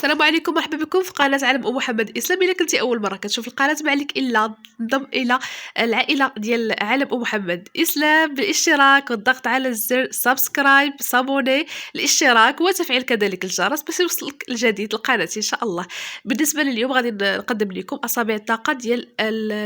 السلام عليكم، مرحبا بكم في قناة عالم محمد الإسلام. إلا كنتي أول مرة كتشوف القناة ما عليك إلا تنضم إلى العائلة ديال عالم محمد الإسلام بالاشتراك والضغط على الزر سبسكرايب صابوني الاشتراك وتفعيل كذلك الجرس باش يوصلك الجديد القناة إن شاء الله. بالنسبة لليوم غادي نقدم لكم أصابع الطاقة ديال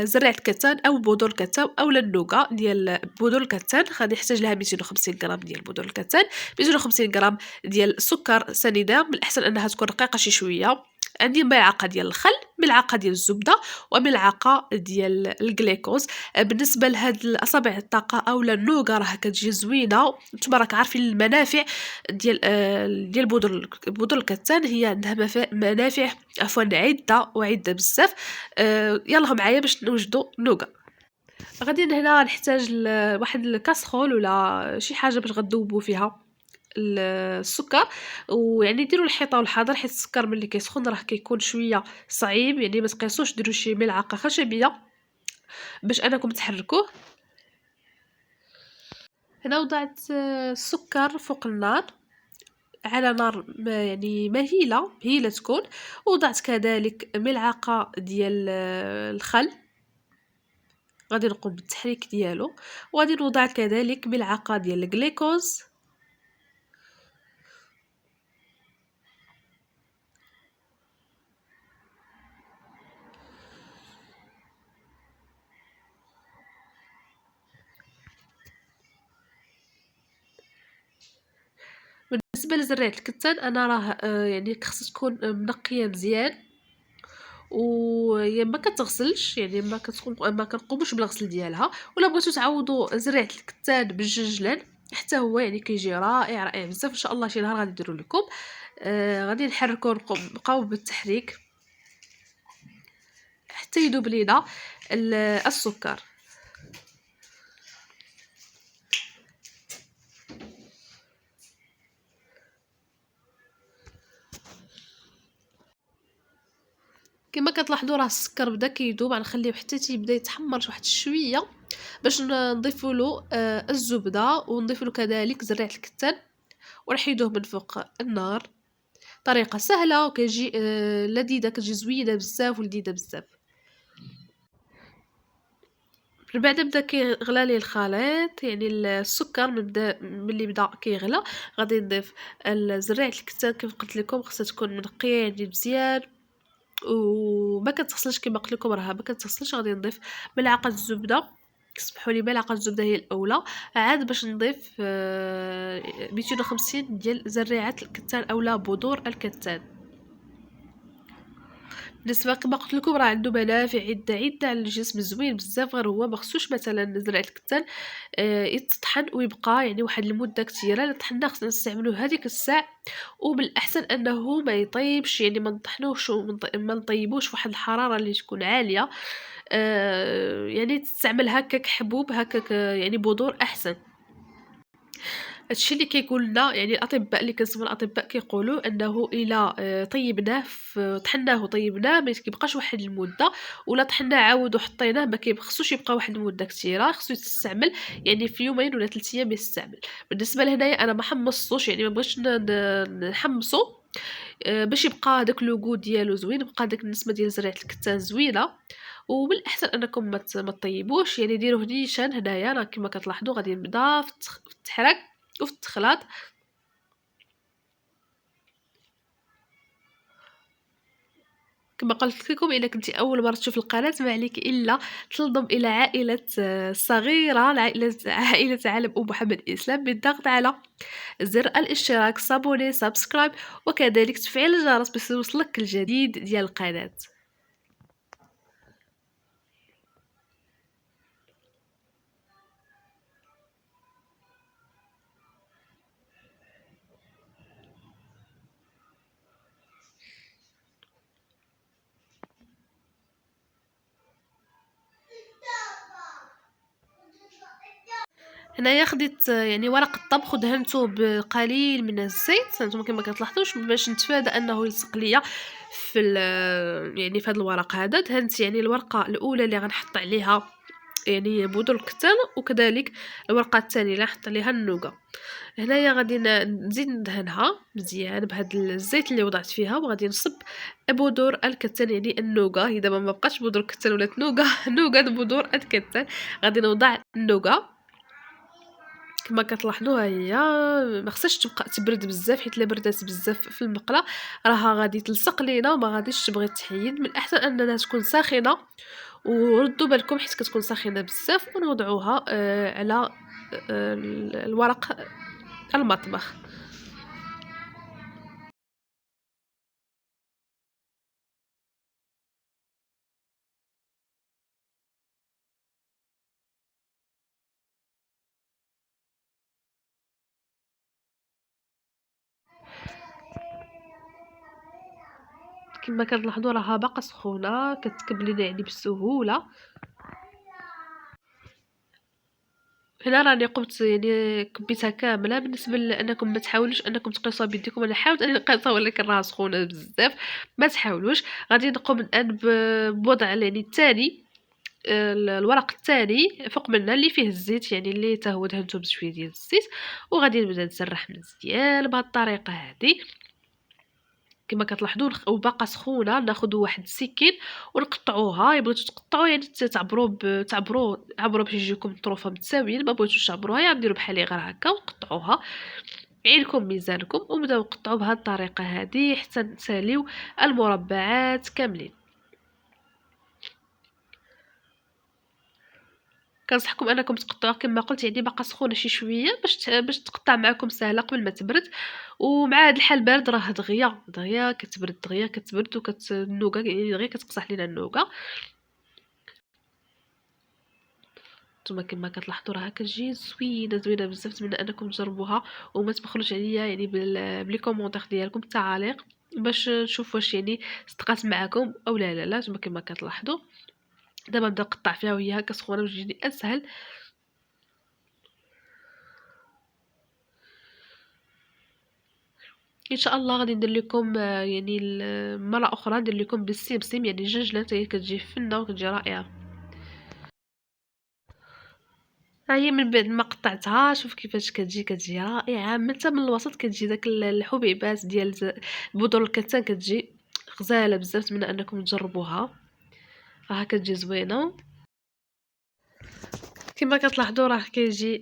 زرع الكتان أو بذور الكتان أو النوغا ديال بذور الكتان. غادي نحتاج لها 250 غرام ديال بذور الكتان، 250 غرام ديال السكر سنيده، من الاحسن انها تكون رقيقه شي شويه. عندي ملعقه ديال الخل، ملعقه ديال الزبده، وملعقه ديال الجليكوز. بالنسبه لهاد الاصابع الطاقه او النوغا راه كتجي زوينه، نتوما راك عارفين المنافع ديال بذور الكتان، هي عندها منافع عفوا عده وعده بزاف. يلا معايا باش نوجدوا نوغا. غادي هنا نحتاج واحد الكاسرول ولا شي حاجه باش غدوبوا فيها السكر، ويعني ديروا الحيطه والحذر حيت السكر ملي كيسخن راه كيكون شويه صعيب، يعني ما تقيسوش، ديروا شي ملعقه خشبيه باش انكم تحركوه. هنا وضعت السكر فوق النار على نار يعني مهيله تكون، وضعت كذلك ملعقه ديال الخل، غادي نقوم بالتحريك ديالو، وغادي نوضع كذلك ملعقه ديال الجليكوز. بالنسبه لزريعه الكتان انا راه يعني خصها تكون منقيه مزيان، وهي ما كتغسلش، يعني ما كنقوموش بالغسل ديالها. ولا بغيتو تعوضوا زريعه الكتان بالجنجلان حتى هو يعني كيجي رائع رائع بزاف. ان شاء الله شي نهار غادي نديرو لكم. غادي نحركو نبقاو بالتحريك حتى يذوب لينا السكر. كما كتلاحظوا راه السكر بدا كيذوب، غنخليه حتى تيبدا يتحمر واحد شويه باش نضيفوا له الزبده، ونضيفوا له كذلك زريعه الكتان ونحيدوه من فوق النار. طريقه سهله وكتجي لذيذه، كتجي زوينه بزاف ولذيذه بزاف. من بعد بدا كيغلى لي الخليط، يعني السكر ملي بدا كيغلى غادي نضيف زريعه الكتان. كيف قلت لكم خصها تكون منقيه يعني مزيان وما كتغسلش، كما قلت لكم راها ما كتغسلش. غادي نضيف ملعقه الزبده، اسمحوا لي ملعقه الزبده هي الاولى، عاد باش نضيف 250 ديال زريعه الكتان اولا بذور الكتان. بالنسبه كما قلت لكم راه عنده منافع عده على الجسم، زوين بزاف. غير هو مخصوش مثلا زرع الكتان يتطحن ويبقى يعني واحد المده كثيره. الا طحنا خصنا نستعملوه هذيك الساعه، وبالاحسن انه ما يطيبش، يعني ما نطحنوش وما نطيبوش فواحد الحراره اللي تكون عاليه. يعني تستعمل هكاك حبوب هكاك يعني بذور احسن. هادشي اللي كيقول لنا يعني الاطباء، اللي كنسمع الاطباء كيقولوا انه الا طيبناه طحناه وطيبناه ما كيبقاش واحد المده، ولا طحناه عاود وحطيناه ما كيخصوش يبقى واحد المده كثيره، خصو يستعمل يعني في يومين ولا 3 ايام يستعمل. بالنسبه لهنايا انا ما حمصتوش، يعني ما بغيتش نحمصو باش يبقى داك لوغو ديالو زوين، يبقى داك النسمه ديال زريعه الكتان زوينه. وبالاحسن انكم ما تطيبوش، يعني ديروه نيشان. هنايا راه كما كتلاحظوا غادي نبدا في التحراك وفي التخلاط. كما قلت لكم الا كنتي اول مره تشوف القناه ما عليك الا تنضم الى عائله صغيره، عائله عالم محمد الاسلام، بالضغط على زر الاشتراك صابوني سبسكرايب وكذلك تفعيل الجرس باش يوصلك الجديد ديال القناه. هنايا خديت يعني ورق الطبخ ودهنته بقليل من الزيت، هانتوما كما كتلاحظوش باش نتفادى انه يلصق ليا في يعني في هذا الورق هذا. دهنت يعني الورقه الاولى اللي غنحط عليها يعني بذور الكتان، وكذلك الورقه الثانيه اللي نحط عليها النوغا. هنايا غادي نزيد ندهنها مزيان بهاد الزيت اللي وضعت فيها، وغادي نصب بذور الكتان يعني النوغا. هي دابا ما بقاش بذور الكتان ولات نوغا نوغا بذور الكتان. غادي نوضع النوغا كما كتلاحظوا، ها هي ما خصهاش تبقى تبرد بزاف، حيت الا بردات بزاف في المقله راها غادي تلصق لينا وما غاديش تبغي تحيد. من الاحسن انها تكون ساخنه، وردوا بالكم حيت كتكون ساخنه بزاف، ونوضعوها على الورق المطبخ. كما كتلاحظوا راها باقا سخونه كتكب لينا يعني بسهوله. هنا راني قمت يعني كبيتها كامله. بالنسبه لانكم ما تحاولوش انكم تقيسوها بيديكم، انا حاولت اني نقيسها ولكن راها سخونه بزاف، ما تحاولوش. غادي نقوم الان بوضع يعني الثاني، الورق الثاني فوق منها اللي فيه الزيت، يعني اللي حتى هو دهنته بشويه ديال الزيت، وغادي نبدا نسرح مزيان بهذه الطريقه هذه. كما كتلاحظوا وباقا سخونه، ناخذ واحد السكين ونقطعوها. بغيتو تقطعوا يعني تعبروا باش يجيكم الطروفه متساويين، ما بغيتوش تعبروها يعني ديروا بحالي غير هكا وقطعوها. عينكم ميزانكم وبداو نقطعوا بهذه الطريقه هذه حتى نساليو المربعات كاملين. كنصحكم انكم تقطعوها كما قلت يعني باقا سخونه شي شويه باش تقطع معكم سهله قبل ما تبرد. ومع هذا الحال بارد راه دغيا كتبرد، دغيا كتبرد النوغا يعني دغيا كتقصح لينا النوغا. نتوما كما كتلاحظوا راها كتجي زوينه بزاف. نتمنى انكم تجربوها وما تبخلوش عليا يعني بلي كومونتير ديالكم التعاليق باش نشوف واش يعني صدقات معكم او لا. نتوما كما كتلاحظوا دابا نبدا نقطع فيها وهي هكا سخونه باش تجيني اسهل. ان شاء الله غادي ندير لكم يعني مره اخرى ندير لكم بالسمسم يعني الجنجله هي كتجي فنه وكتجي رائعه. ها هي من بعد ما قطعتها شوف كيفاش كتجي رائعه. حتى من الوسط كتجي داك الحبيبات ديال بذور الكتان كتجي غزاله بزاف. نتمنى انكم تجربوها، راها كتجي زوينه. كما كتلاحظوا راه كيجي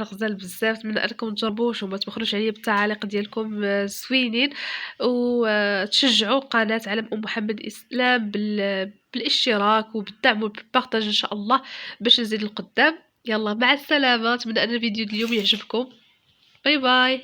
غزال بزاف. نتمنى انكم تجربوه وما تبخلوش عليا بالتعاليق ديالكم زوينين، وتشجعوا قناه علم ام محمد اسلام بالاشتراك وبالدعم وبالبارطاج ان شاء الله باش نزيد القدام. يلا مع السلامه. نتمنى ان الفيديو اليوم يعجبكم. باي باي.